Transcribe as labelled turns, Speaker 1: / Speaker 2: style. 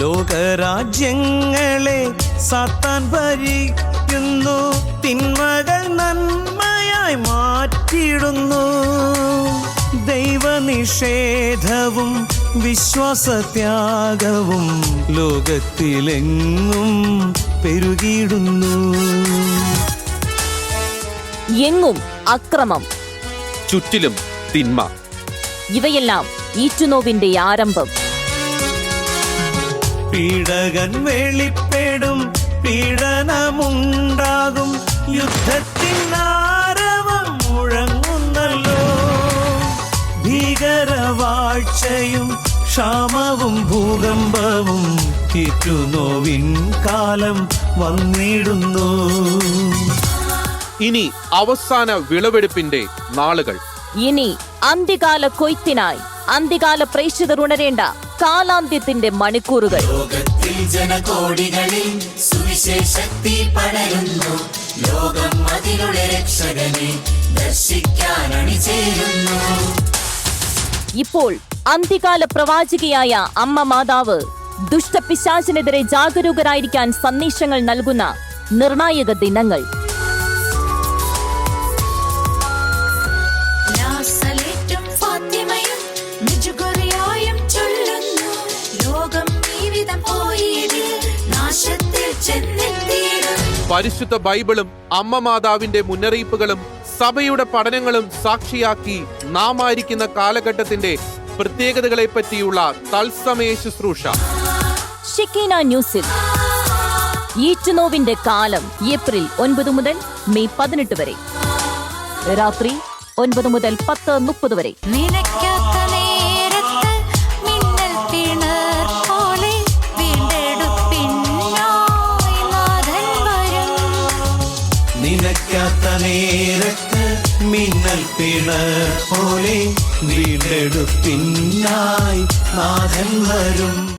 Speaker 1: ലോകരാജ്യങ്ങളെ സാത്താൻ ഭരിക്കുന്നു, തിന്മകൾ നന്മയായി മാറ്റിയിടുന്നു. ദൈവനിഷേധവും വിശ്വാസത്യാഗവും ലോകത്തിലെങ്ങും പെരുകിയിടുന്നു.
Speaker 2: എങ്ങും അക്രമം,
Speaker 3: ചുറ്റിലും തിന്മ.
Speaker 2: ഇവയെല്ലാം ഈറ്റുനോവിന്റെ ആരംഭം.
Speaker 1: പീഡകൻ വെളിപ്പെടും, പീഡനമുണ്ടാകും, യുദ്ധത്തിനാരവം മുഴങ്ങുന്നല്ലോ. ഭീകരവാഴ്ചയും ക്ഷാമവും ഭൂകമ്പവും ഈറ്റുനോവിൻ കാലം വന്നിടുന്നു.
Speaker 3: ഇനി അവസാന വിളവെടുപ്പിന്റെ നാളുകൾ.
Speaker 2: ഇനി അന്ത്യകാല കൊയ്ത്തിനായി അന്ത്യകാല പ്രേക്ഷിതർ ഉണരേണ്ട കാലാന്ത്യത്തിന്റെ മണിക്കൂറുകൾ.
Speaker 4: ലോകത്തിൽ ജനകോടികളിൽ സുവിശേഷത്തിൽ പടരുന്നു. ലോകം അതിലുള്ള രക്ഷകനെ ദർശിക്കാൻ അണിചേരുന്നു.
Speaker 2: ഇപ്പോൾ അന്ത്യകാല പ്രവാചികയായ അമ്മ മാതാവ് ദുഷ്ടപിശാചിനെതിരെ ജാഗരൂകരായിരിക്കാൻ സന്ദേശങ്ങൾ നൽകുന്ന നിർണായക ദിനങ്ങൾ.
Speaker 3: പരിശുദ്ധ ബൈബിളും അമ്മ മാതാവിന്റെ മുന്നറിയിപ്പുകളും സഭയുടെ പഠനങ്ങളും സാക്ഷിയാക്കി നാം ആയിരിക്കുന്ന കാലഘട്ടത്തിന്റെ പ്രത്യേകതകളെ പറ്റിയുള്ള തത്സമയ ശുശ്രൂഷ
Speaker 2: ഷെക്കീന ന്യൂസിൽ. ഈറ്റുനോവിന്റെ കാലം ഏപ്രിൽ 9 മുതൽ മെയ് 18 വരെ, രാത്രി 9 മുതൽ 10:30 വരെ.
Speaker 1: നിനക്കാത്ത നേരത്ത് മിന്നൽ പിണർ പോലെ വീണ്ടെടുപ്പിനായി നാഥൻ വരും.